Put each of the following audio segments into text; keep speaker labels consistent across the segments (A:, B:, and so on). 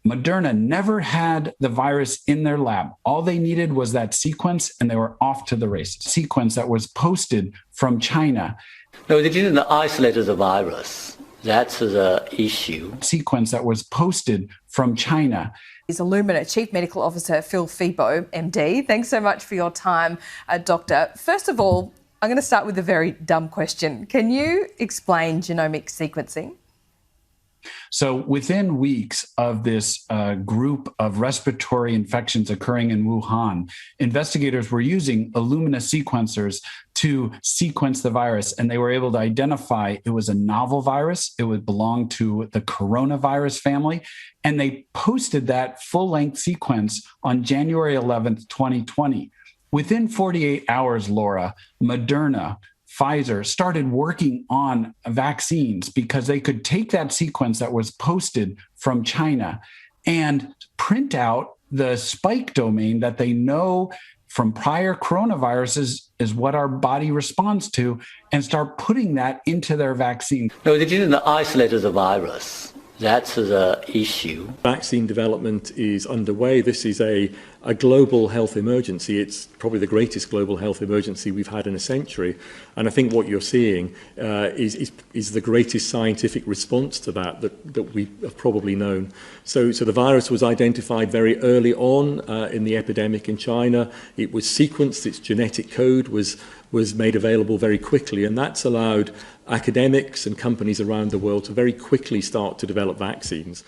A: Moderna never had the virus in their lab. All they needed was that sequence, and they were off to the races. Sequence that was posted from China.
B: No, they didn't isolate the virus. That's the issue.
A: Sequence that was posted from China.
C: Is Illumina Chief Medical Officer Phil Febo, MD. Thanks so much for your time, Doctor. First of all, I'm going to start with a very dumb question. Can you explain genomic sequencing?
A: So within weeks of this group of respiratory infections occurring in Wuhan, investigators were using Illumina sequencers to sequence the virus, and they were able to identify it was a novel virus. It would belong to the coronavirus family, and they posted that full-length sequence on January 11th, 2020. Within 48 hours, Laura, Moderna, Pfizer started working on vaccines because they could take that sequence that was posted from China and print out the spike domain that they know from prior coronaviruses is what our body responds to, and start putting that into their vaccine.
B: No, they didn't isolate the virus. That's the issue.
D: Vaccine development is underway. This is a global health emergency. It's probably the greatest global health emergency we've had in a century. And I think what you're seeing is the greatest scientific response to that we have probably known. So the virus was identified very early on in the epidemic in China. It was sequenced, its genetic code was made available very quickly, and that's allowed academics and companies around the world to very quickly start to develop vaccines.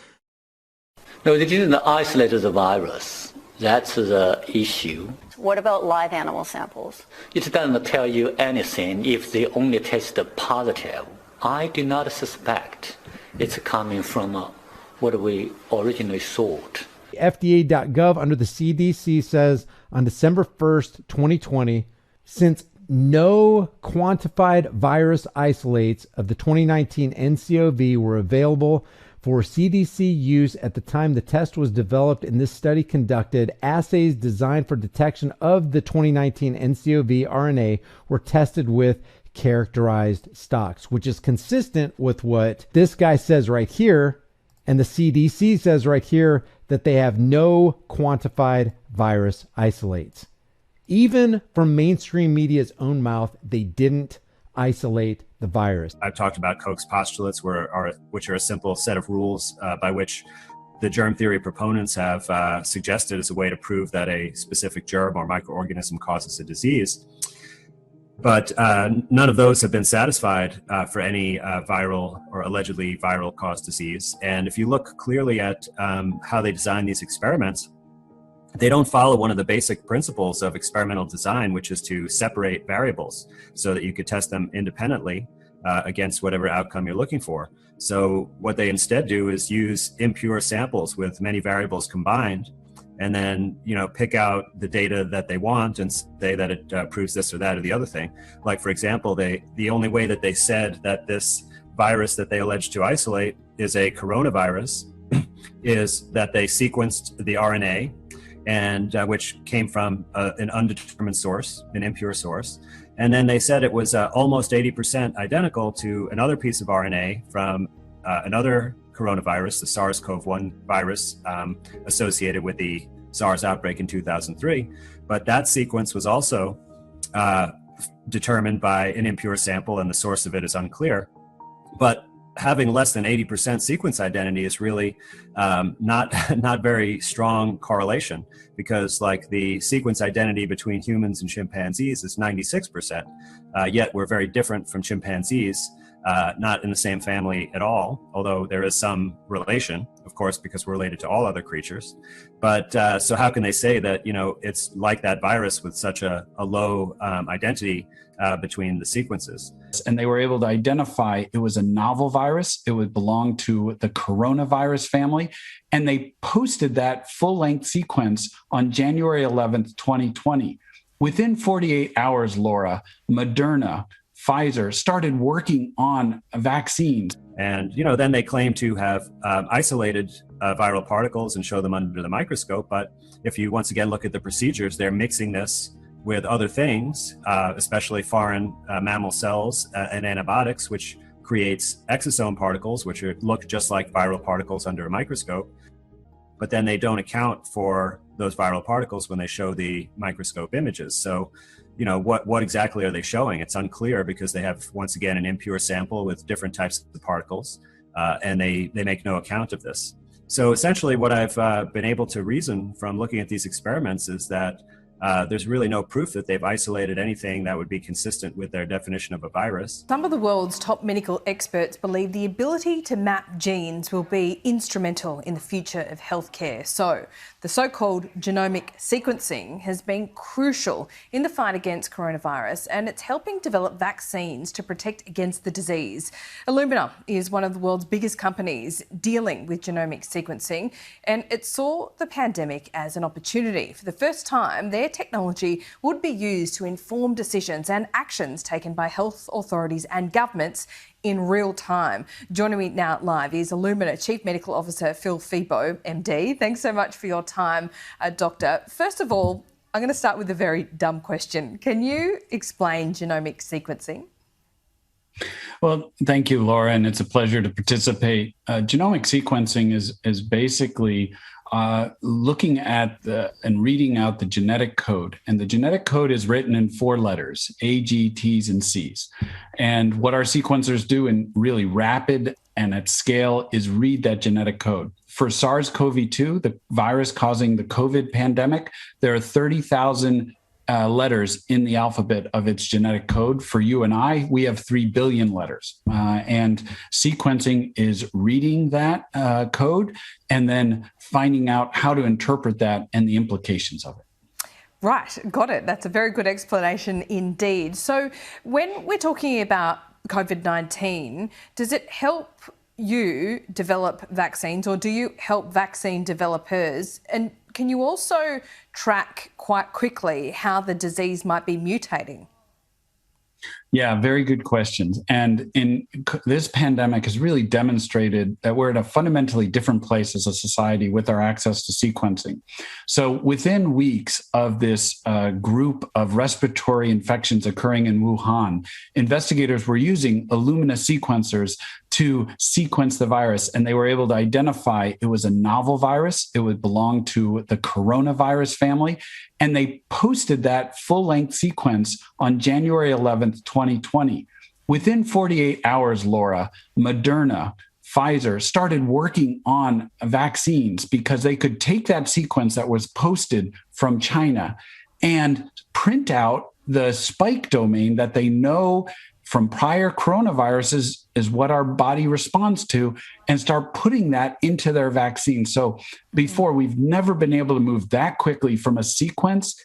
B: No, they didn't isolate the virus. That's the issue.
E: What about live animal samples?
B: It doesn't tell you anything if they only test positive. I do not suspect it's coming from what we originally thought.
F: FDA.gov under the CDC says on December 1st, 2020, since no quantified virus isolates of the 2019 nCoV were available for CDC use at the time the test was developed, in this study conducted, assays designed for detection of the 2019 nCoV RNA were tested with characterized stocks, which is consistent with what this guy says right here, and the CDC says right here that they have no quantified virus isolates. Even from mainstream media's own mouth, they didn't isolate the virus.
G: I've talked about Koch's postulates, which are a simple set of rules by which the germ theory proponents have suggested as a way to prove that a specific germ or microorganism causes a disease. But none of those have been satisfied for any viral or allegedly viral caused disease. And if you look clearly at how they design these experiments, they don't follow one of the basic principles of experimental design, which is to separate variables so that you could test them independently against whatever outcome you're looking for. So what they instead do is use impure samples with many variables combined, and then pick out the data that they want and say that it proves this or that or the other thing. Like, for example, the only way that they said that this virus that they allege to isolate is a coronavirus is that they sequenced the RNA, and which came from an undetermined source, an impure source. And then they said it was almost 80% identical to another piece of RNA from another coronavirus, the SARS-CoV-1 virus associated with the SARS outbreak in 2003. But that sequence was also determined by an impure sample, and the source of it is unclear. But having less than 80% sequence identity is really not very strong correlation, because like the sequence identity between humans and chimpanzees is 96%, yet we're very different from chimpanzees, not in the same family at all, although there is some relation, of course, because we're related to all other creatures. But so how can they say that, it's like that virus with such a low identity between the sequences?
A: And they were able to identify it was a novel virus. It would belong to the coronavirus family. And they posted that full-length sequence on January 11th, 2020. Within 48 hours, Laura, Moderna, Pfizer started working on vaccines.
G: And, then they claim to have isolated viral particles and show them under the microscope. But if you once again look at the procedures, they're mixing this with other things, especially foreign mammal cells and antibiotics, which creates exosome particles, which look just like viral particles under a microscope. but then they don't account for those viral particles when they show the microscope images. So, you know, what exactly are they showing? It's unclear because they have, once again, an impure sample with different types of particles, and they make no account of this. So essentially what I've been able to reason from looking at these experiments is that there's really no proof that they've isolated anything that would be consistent with their definition of a virus.
C: Some of the world's top medical experts believe the ability to map genes will be instrumental in the future of healthcare. So, the so-called genomic sequencing has been crucial in the fight against coronavirus, and it's helping develop vaccines to protect against the disease. Illumina is one of the world's biggest companies dealing with genomic sequencing, and it saw the pandemic as an opportunity. For the first time, their technology would be used to inform decisions and actions taken by health authorities and governments in real time. Joining me now live is Illumina Chief Medical Officer Phil Febo, MD. Thanks so much for your time, Doctor. First of all, I'm going to start with a very dumb question. Can you explain genomic sequencing?
A: Well, thank you, Laura, and it's a pleasure to participate. Genomic sequencing is basically looking at and reading out the genetic code. And the genetic code is written in 4 letters, A, G, T's, and C's. And what our sequencers do in really rapid and at scale is read that genetic code. For SARS-CoV-2, the virus causing the COVID pandemic, there are 30,000 letters in the alphabet of its genetic code. For you and I, we have 3 billion letters. And sequencing is reading that code and then finding out how to interpret that and the implications of it.
C: Right, got it. That's a very good explanation indeed. So when we're talking about COVID-19, does it help you develop vaccines, or do you help vaccine developers? And can you also track quite quickly how the disease might be mutating?
A: Yeah, very good questions. And this pandemic has really demonstrated that we're at a fundamentally different place as a society with our access to sequencing. So within weeks of this group of respiratory infections occurring in Wuhan, investigators were using Illumina sequencers to sequence the virus, and they were able to identify it was a novel virus. It would belong to the coronavirus family. And they posted that full-length sequence on January 11th, 2020. Within 48 hours, Laura, Moderna, Pfizer started working on vaccines because they could take that sequence that was posted from China and print out the spike domain that they know from prior coronaviruses is what our body responds to, and start putting that into their vaccine. So before, we've never been able to move that quickly from a sequence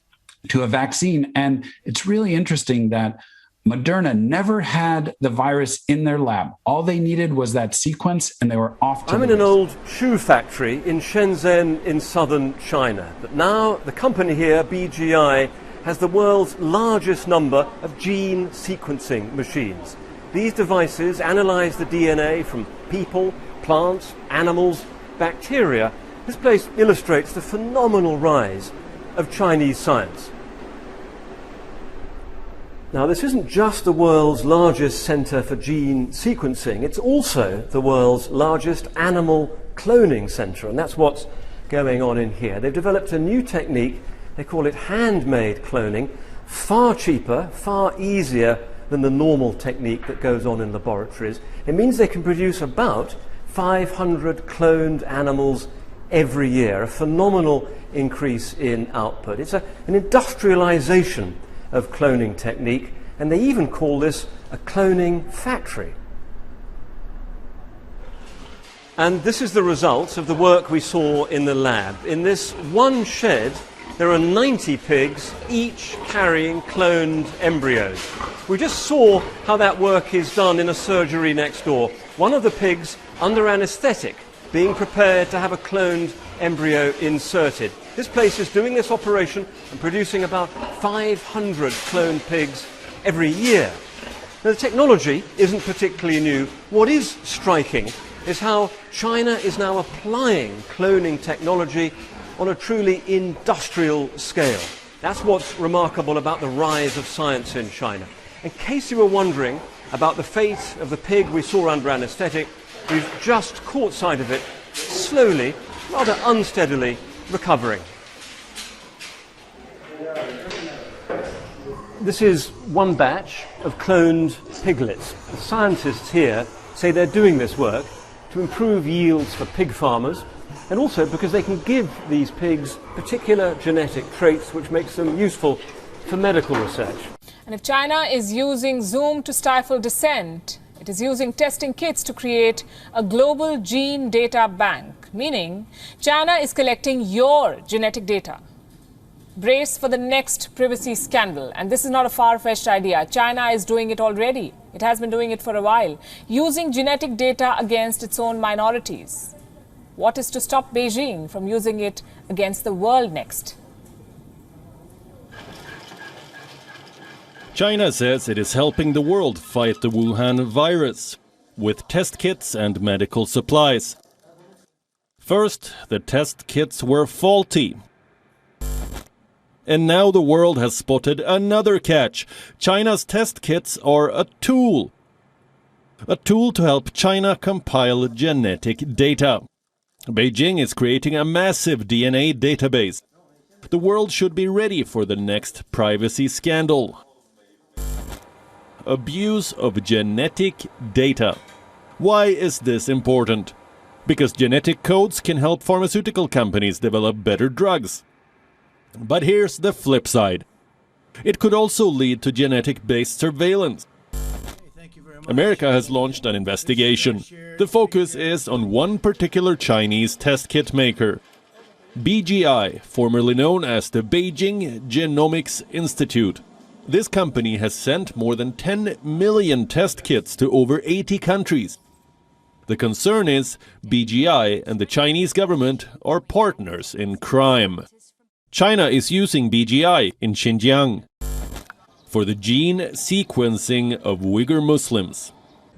A: to a vaccine. And it's really interesting that Moderna never had the virus in their lab. All they needed was that sequence, and they were off to
H: I'm in an old shoe factory in Shenzhen in southern China. But now the company here, BGI, has the world's largest number of gene sequencing machines. These devices analyze the DNA from people, plants, animals, bacteria. This place illustrates the phenomenal rise of Chinese science. Now, this isn't just the world's largest centre for gene sequencing, it's also the world's largest animal cloning centre, and that's what's going on in here. They've developed a new technique. They call it handmade cloning, far cheaper, far easier than the normal technique that goes on in laboratories. It means they can produce about 500 cloned animals every year, a phenomenal increase in output. It's an industrialization of cloning technique, and they even call this a cloning factory. And this is the result of the work we saw in the lab. In this one shed, there are 90 pigs, each carrying cloned embryos. We just saw how that work is done in a surgery next door. One of the pigs under anaesthetic, being prepared to have a cloned embryo inserted. This place is doing this operation and producing about 500 cloned pigs every year. Now, the technology isn't particularly new. What is striking is how China is now applying cloning technology on a truly industrial scale. That's what's remarkable about the rise of science in China. In case you were wondering about the fate of the pig we saw under anaesthetic, we've just caught sight of it slowly rather unsteadily recovering. This is one batch of cloned piglets. The scientists here say they're doing this work to improve yields for pig farmers, and also because they can give these pigs particular genetic traits which makes them useful for medical research.
I: And if China is using Zoom to stifle dissent, it is using testing kits to create a global gene data bank, meaning China is collecting your genetic data. Brace for the next privacy scandal. And this is not a far-fetched idea. China is doing it already. It has been doing it for a while, using genetic data against its own minorities. What is to stop Beijing from using it against the world next?
J: China says it is helping the world fight the Wuhan virus with test kits and medical supplies. First, the test kits were faulty. And now the world has spotted another catch. China's test kits are a tool. A tool to help China compile genetic data. Beijing is creating a massive DNA database. The world should be ready for the next privacy scandal. Abuse of genetic data. Why is this important? Because genetic codes can help pharmaceutical companies develop better drugs. But here's the flip side. It could also lead to genetic-based surveillance. America has launched an investigation. The focus is on one particular Chinese test kit maker, BGI, formerly known as the Beijing Genomics Institute. This company has sent more than 10 million test kits to over 80 countries. The concern is BGI and the Chinese government are partners in crime. China is using BGI in Xinjiang for the gene sequencing of Uyghur Muslims.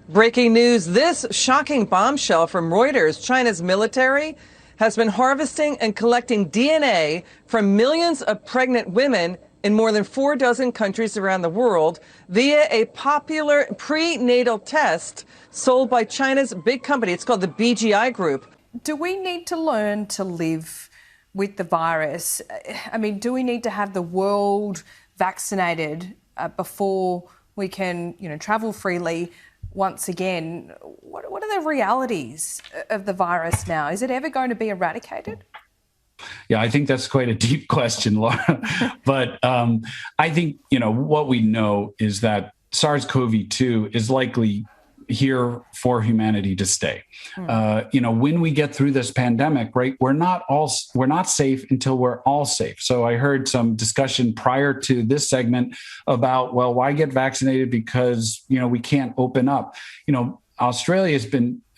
K: Breaking news, this shocking bombshell from Reuters. China's military has been harvesting and collecting DNA from millions of pregnant women in more than 4 dozen countries around the world via a popular prenatal test sold by China's big company. It's called the BGI Group.
C: Do we need to learn to live with the virus? I mean, do we need to have the world vaccinated before we can, travel freely once again? What are the realities of the virus now? Is it ever going to be eradicated?
A: Yeah, I think that's quite a deep question, Laura. But I think, what we know is that SARS-CoV-2 is likely here for humanity to stay. When we get through this pandemic, right, we're not safe until we're all safe. So I heard some discussion prior to this segment about, well, why get vaccinated? Because, we can't open up. Australia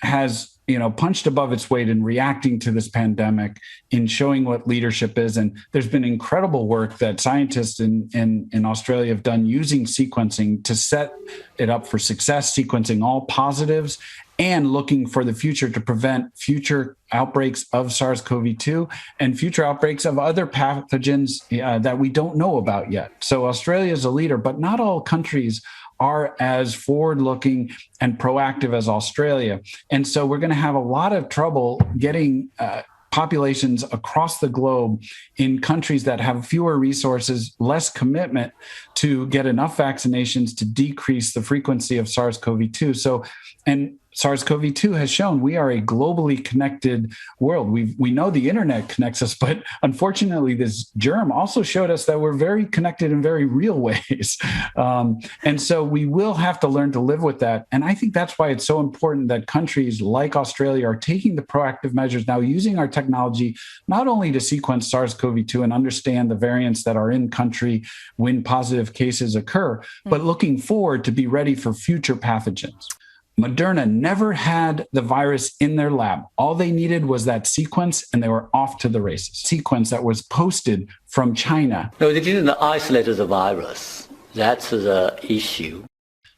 A: has punched above its weight in reacting to this pandemic, in showing what leadership is. And there's been incredible work that scientists in Australia have done using sequencing to set it up for success, sequencing all positives and looking for the future to prevent future outbreaks of SARS-CoV-2 and future outbreaks of other pathogens that we don't know about yet. So Australia is a leader, but not all countries are as forward-looking and proactive as Australia. And so we're going to have a lot of trouble getting populations across the globe in countries that have fewer resources, less commitment to get enough vaccinations to decrease the frequency of SARS-CoV-2. And SARS-CoV-2 has shown we are a globally connected world. We know the internet connects us, but unfortunately, this germ also showed us that we're very connected in very real ways. And so we will have to learn to live with that. And I think that's why it's so important that countries like Australia are taking the proactive measures now, using our technology, not only to sequence SARS-CoV-2 and understand the variants that are in country when positive cases occur, but looking forward to be ready for future pathogens. Moderna never had the virus in their lab. All they needed was that sequence, and they were off to the races. Sequence that was posted from China.
B: No, they didn't isolate the virus. That's the issue.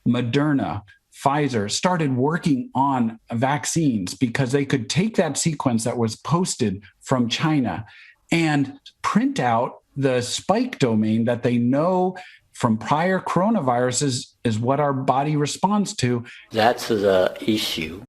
A: Moderna, Pfizer started working on vaccines because they could take that sequence that was posted from China and print out the spike domain that they know from prior coronaviruses is what our body responds to.
B: That's the issue.